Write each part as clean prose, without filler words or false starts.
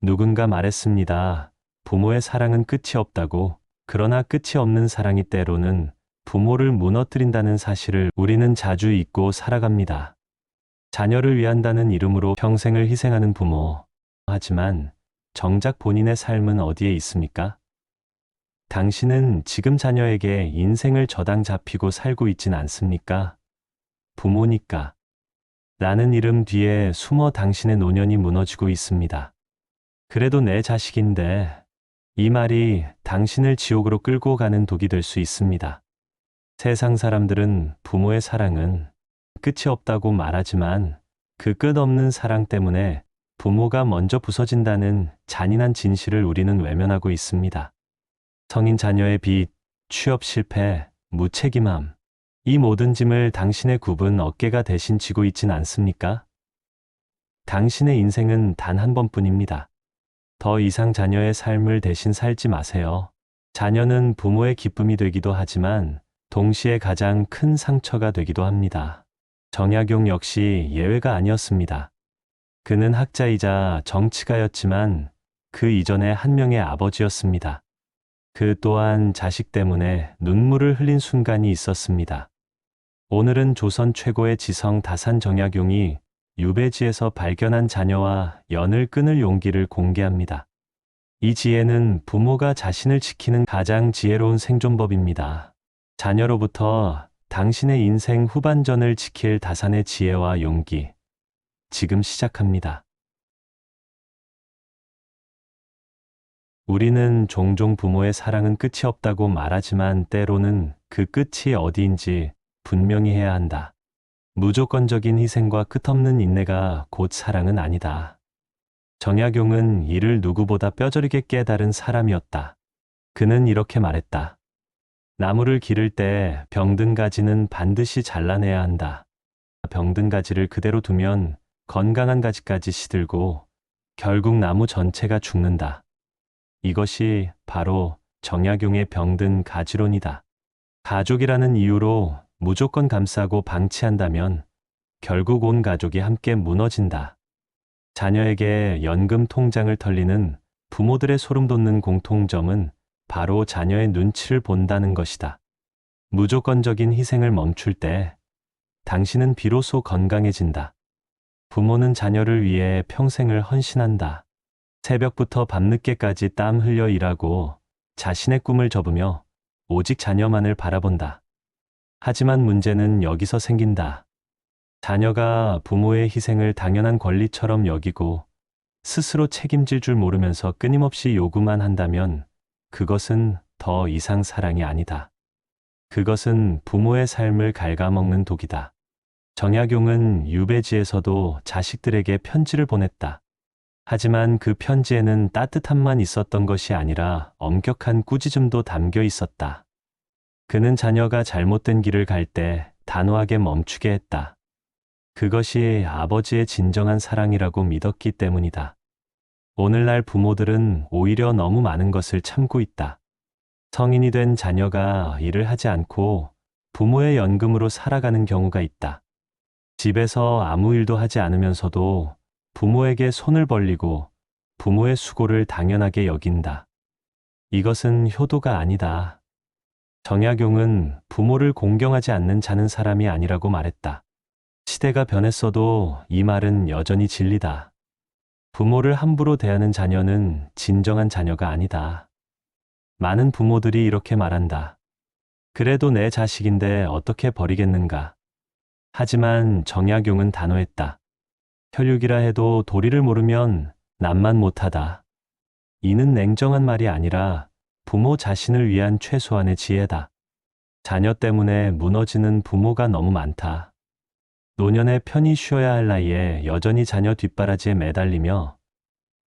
누군가 말했습니다. 부모의 사랑은 끝이 없다고. 그러나 끝이 없는 사랑이 때로는 부모를 무너뜨린다는 사실을 우리는 자주 잊고 살아갑니다. 자녀를 위한다는 이름으로 평생을 희생하는 부모. 하지만 정작 본인의 삶은 어디에 있습니까? 당신은 지금 자녀에게 인생을 저당 잡히고 살고 있진 않습니까? 부모니까. 라는 이름 뒤에 숨어 당신의 노년이 무너지고 있습니다. 그래도 내 자식인데, 이 말이 당신을 지옥으로 끌고 가는 독이 될 수 있습니다. 세상 사람들은 부모의 사랑은 끝이 없다고 말하지만 그 끝없는 사랑 때문에 부모가 먼저 부서진다는 잔인한 진실을 우리는 외면하고 있습니다. 성인 자녀의 빚, 취업 실패, 무책임함, 이 모든 짐을 당신의 굽은 어깨가 대신 지고 있진 않습니까? 당신의 인생은 단 한 번뿐입니다. 더 이상 자녀의 삶을 대신 살지 마세요. 자녀는 부모의 기쁨이 되기도 하지만 동시에 가장 큰 상처가 되기도 합니다. 정약용 역시 예외가 아니었습니다. 그는 학자이자 정치가였지만 그 이전에 한 명의 아버지였습니다. 그 또한 자식 때문에 눈물을 흘린 순간이 있었습니다. 오늘은 조선 최고의 지성 다산 정약용이 유배지에서 발견한 자녀와 연을 끊을 용기를 공개합니다. 이 지혜는 부모가 자신을 지키는 가장 지혜로운 생존법입니다. 자녀로부터 당신의 인생 후반전을 지킬 다산의 지혜와 용기. 지금 시작합니다. 우리는 종종 부모의 사랑은 끝이 없다고 말하지만 때로는 그 끝이 어디인지 분명히 해야 한다. 무조건적인 희생과 끝없는 인내가 곧 사랑은 아니다. 정약용은 이를 누구보다 뼈저리게 깨달은 사람이었다. 그는 이렇게 말했다. 나무를 기를 때 병든 가지는 반드시 잘라내야 한다. 병든 가지를 그대로 두면 건강한 가지까지 시들고 결국 나무 전체가 죽는다. 이것이 바로 정약용의 병든 가지론이다. 가족이라는 이유로 무조건 감싸고 방치한다면 결국 온 가족이 함께 무너진다. 자녀에게 연금 통장을 털리는 부모들의 소름 돋는 공통점은 바로 자녀의 눈치를 본다는 것이다. 무조건적인 희생을 멈출 때 당신은 비로소 건강해진다. 부모는 자녀를 위해 평생을 헌신한다. 새벽부터 밤늦게까지 땀 흘려 일하고 자신의 꿈을 접으며 오직 자녀만을 바라본다. 하지만 문제는 여기서 생긴다. 자녀가 부모의 희생을 당연한 권리처럼 여기고 스스로 책임질 줄 모르면서 끊임없이 요구만 한다면 그것은 더 이상 사랑이 아니다. 그것은 부모의 삶을 갉아먹는 독이다. 정약용은 유배지에서도 자식들에게 편지를 보냈다. 하지만 그 편지에는 따뜻함만 있었던 것이 아니라 엄격한 꾸짖음도 담겨 있었다. 그는 자녀가 잘못된 길을 갈 때 단호하게 멈추게 했다. 그것이 아버지의 진정한 사랑이라고 믿었기 때문이다. 오늘날 부모들은 오히려 너무 많은 것을 참고 있다. 성인이 된 자녀가 일을 하지 않고 부모의 연금으로 살아가는 경우가 있다. 집에서 아무 일도 하지 않으면서도 부모에게 손을 벌리고 부모의 수고를 당연하게 여긴다. 이것은 효도가 아니다. 정약용은 부모를 공경하지 않는 자는 사람이 아니라고 말했다. 시대가 변했어도 이 말은 여전히 진리다. 부모를 함부로 대하는 자녀는 진정한 자녀가 아니다. 많은 부모들이 이렇게 말한다. 그래도 내 자식인데 어떻게 버리겠는가. 하지만 정약용은 단호했다. 혈육이라 해도 도리를 모르면 남만 못하다. 이는 냉정한 말이 아니라 부모 자신을 위한 최소한의 지혜다. 자녀 때문에 무너지는 부모가 너무 많다. 노년에 편히 쉬어야 할 나이에 여전히 자녀 뒷바라지에 매달리며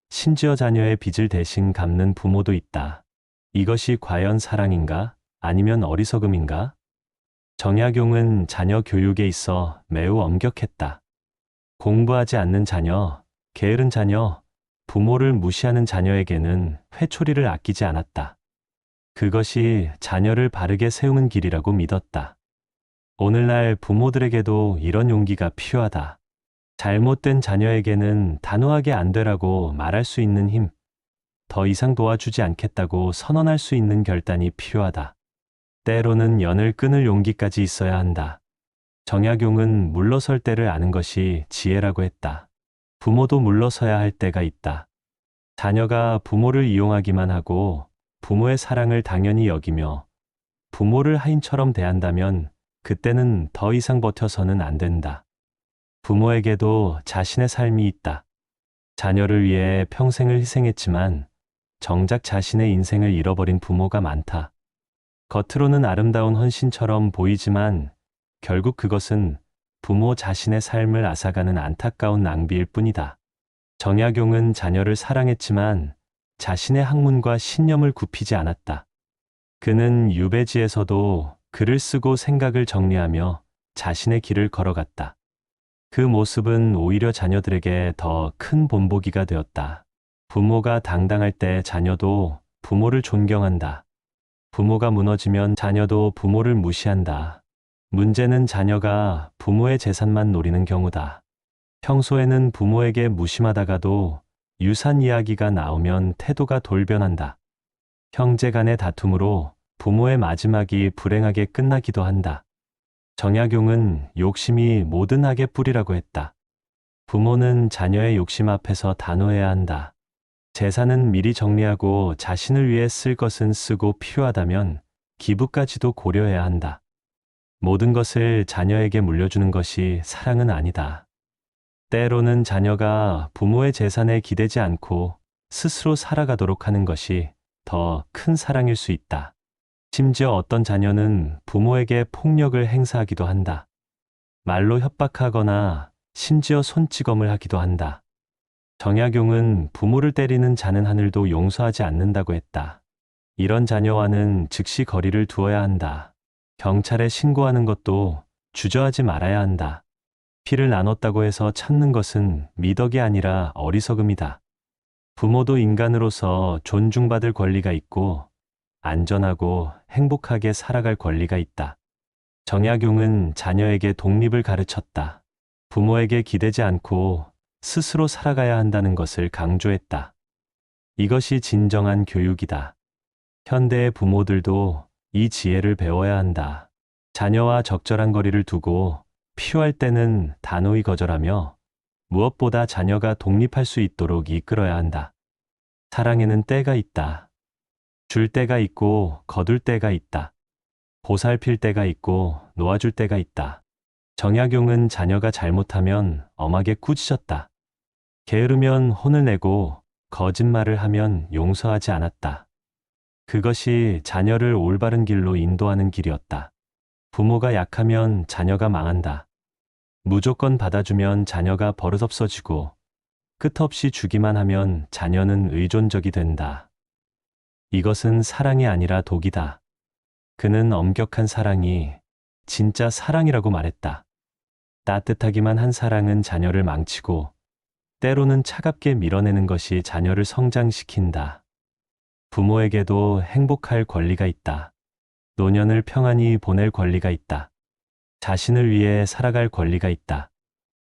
심지어 자녀의 빚을 대신 갚는 부모도 있다. 이것이 과연 사랑인가? 아니면 어리석음인가? 정약용은 자녀 교육에 있어 매우 엄격했다. 공부하지 않는 자녀, 게으른 자녀, 부모를 무시하는 자녀에게는 회초리를 아끼지 않았다. 그것이 자녀를 바르게 세우는 길이라고 믿었다. 오늘날 부모들에게도 이런 용기가 필요하다. 잘못된 자녀에게는 단호하게 안 되라고 말할 수 있는 힘, 더 이상 도와주지 않겠다고 선언할 수 있는 결단이 필요하다. 때로는 연을 끊을 용기까지 있어야 한다. 정약용은 물러설 때를 아는 것이 지혜라고 했다. 부모도 물러서야 할 때가 있다. 자녀가 부모를 이용하기만 하고 부모의 사랑을 당연히 여기며 부모를 하인처럼 대한다면 그때는 더 이상 버텨서는 안 된다. 부모에게도 자신의 삶이 있다. 자녀를 위해 평생을 희생했지만 정작 자신의 인생을 잃어버린 부모가 많다. 겉으로는 아름다운 헌신처럼 보이지만 결국 그것은 부모 자신의 삶을 앗아가는 안타까운 낭비일 뿐이다. 정약용은 자녀를 사랑했지만 자신의 학문과 신념을 굽히지 않았다. 그는 유배지에서도 글을 쓰고 생각을 정리하며 자신의 길을 걸어갔다. 그 모습은 오히려 자녀들에게 더 큰 본보기가 되었다. 부모가 당당할 때 자녀도 부모를 존경한다. 부모가 무너지면 자녀도 부모를 무시한다. 문제는 자녀가 부모의 재산만 노리는 경우다. 평소에는 부모에게 무심하다가도 유산 이야기가 나오면 태도가 돌변한다. 형제 간의 다툼으로 부모의 마지막이 불행하게 끝나기도 한다. 정약용은 욕심이 모든 악의 뿌리라고 했다. 부모는 자녀의 욕심 앞에서 단호해야 한다. 재산은 미리 정리하고 자신을 위해 쓸 것은 쓰고 필요하다면 기부까지도 고려해야 한다. 모든 것을 자녀에게 물려주는 것이 사랑은 아니다. 때로는 자녀가 부모의 재산에 기대지 않고 스스로 살아가도록 하는 것이 더 큰 사랑일 수 있다. 심지어 어떤 자녀는 부모에게 폭력을 행사하기도 한다. 말로 협박하거나 심지어 손찌검을 하기도 한다. 정약용은 부모를 때리는 자는 하늘도 용서하지 않는다고 했다. 이런 자녀와는 즉시 거리를 두어야 한다. 경찰에 신고하는 것도 주저하지 말아야 한다. 피를 나눴다고 해서 참는 것은 미덕이 아니라 어리석음이다. 부모도 인간으로서 존중받을 권리가 있고 안전하고 행복하게 살아갈 권리가 있다. 정약용은 자녀에게 독립을 가르쳤다. 부모에게 기대지 않고 스스로 살아가야 한다는 것을 강조했다. 이것이 진정한 교육이다. 현대의 부모들도 이 지혜를 배워야 한다. 자녀와 적절한 거리를 두고 필요할 때는 단호히 거절하며 무엇보다 자녀가 독립할 수 있도록 이끌어야 한다. 사랑에는 때가 있다. 줄 때가 있고 거둘 때가 있다. 보살필 때가 있고 놓아줄 때가 있다. 정약용은 자녀가 잘못하면 엄하게 꾸짖었다. 게으르면 혼을 내고 거짓말을 하면 용서하지 않았다. 그것이 자녀를 올바른 길로 인도하는 길이었다. 부모가 약하면 자녀가 망한다. 무조건 받아주면 자녀가 버릇없어지고 끝없이 주기만 하면 자녀는 의존적이 된다. 이것은 사랑이 아니라 독이다. 그는 엄격한 사랑이 진짜 사랑이라고 말했다. 따뜻하기만 한 사랑은 자녀를 망치고 때로는 차갑게 밀어내는 것이 자녀를 성장시킨다. 부모에게도 행복할 권리가 있다. 노년을 평안히 보낼 권리가 있다. 자신을 위해 살아갈 권리가 있다.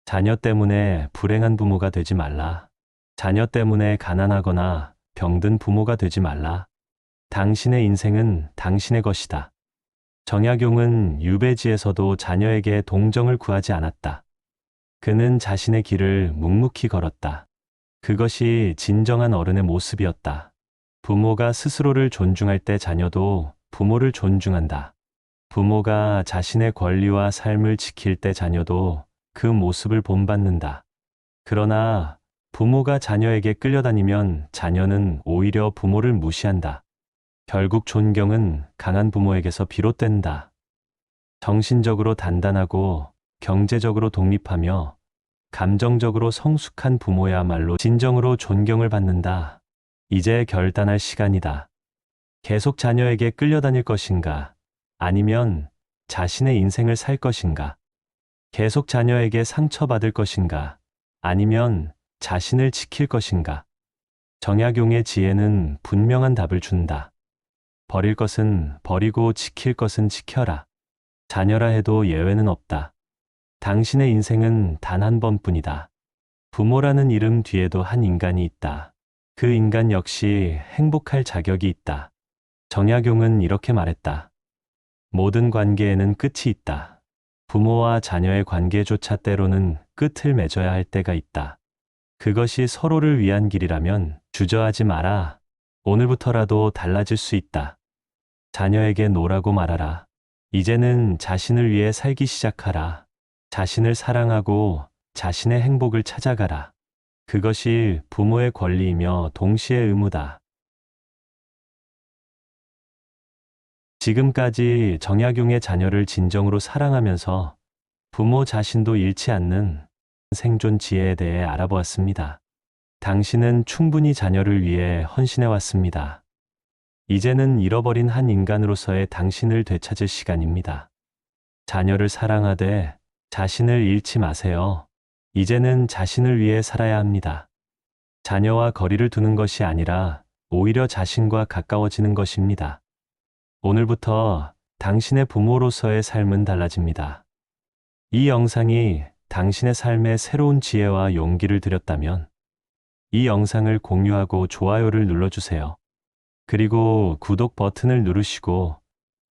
자녀 때문에 불행한 부모가 되지 말라. 자녀 때문에 가난하거나 병든 부모가 되지 말라. 당신의 인생은 당신의 것이다. 정약용은 유배지에서도 자녀에게 동정을 구하지 않았다. 그는 자신의 길을 묵묵히 걸었다. 그것이 진정한 어른의 모습이었다. 부모가 스스로를 존중할 때 자녀도 부모를 존중한다. 부모가 자신의 권리와 삶을 지킬 때 자녀도 그 모습을 본받는다. 그러나 부모가 자녀에게 끌려다니면 자녀는 오히려 부모를 무시한다. 결국 존경은 강한 부모에게서 비롯된다. 정신적으로 단단하고 경제적으로 독립하며 감정적으로 성숙한 부모야말로 진정으로 존경을 받는다. 이제 결단할 시간이다. 계속 자녀에게 끌려다닐 것인가? 아니면 자신의 인생을 살 것인가? 계속 자녀에게 상처받을 것인가? 아니면 자신을 지킬 것인가? 정약용의 지혜는 분명한 답을 준다. 버릴 것은 버리고 지킬 것은 지켜라. 자녀라 해도 예외는 없다. 당신의 인생은 단 한 번뿐이다. 부모라는 이름 뒤에도 한 인간이 있다. 그 인간 역시 행복할 자격이 있다. 정약용은 이렇게 말했다. 모든 관계에는 끝이 있다. 부모와 자녀의 관계조차 때로는 끝을 맺어야 할 때가 있다. 그것이 서로를 위한 길이라면 주저하지 마라. 오늘부터라도 달라질 수 있다. 자녀에게 노라고 말하라. 이제는 자신을 위해 살기 시작하라. 자신을 사랑하고 자신의 행복을 찾아가라. 그것이 부모의 권리이며 동시에 의무다. 지금까지 정약용의 자녀를 진정으로 사랑하면서 부모 자신도 잃지 않는 생존 지혜에 대해 알아보았습니다. 당신은 충분히 자녀를 위해 헌신해 왔습니다. 이제는 잃어버린 한 인간으로서의 당신을 되찾을 시간입니다. 자녀를 사랑하되 자신을 잃지 마세요. 이제는 자신을 위해 살아야 합니다. 자녀와 거리를 두는 것이 아니라 오히려 자신과 가까워지는 것입니다. 오늘부터 당신의 부모로서의 삶은 달라집니다. 이 영상이 당신의 삶에 새로운 지혜와 용기를 드렸다면 이 영상을 공유하고 좋아요를 눌러주세요. 그리고 구독 버튼을 누르시고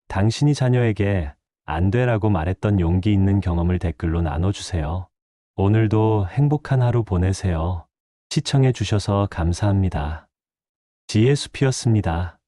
당신이 자녀에게 안 돼라고 말했던 용기 있는 경험을 댓글로 나눠주세요. 오늘도 행복한 하루 보내세요. 시청해 주셔서 감사합니다. 지혜숲이었습니다.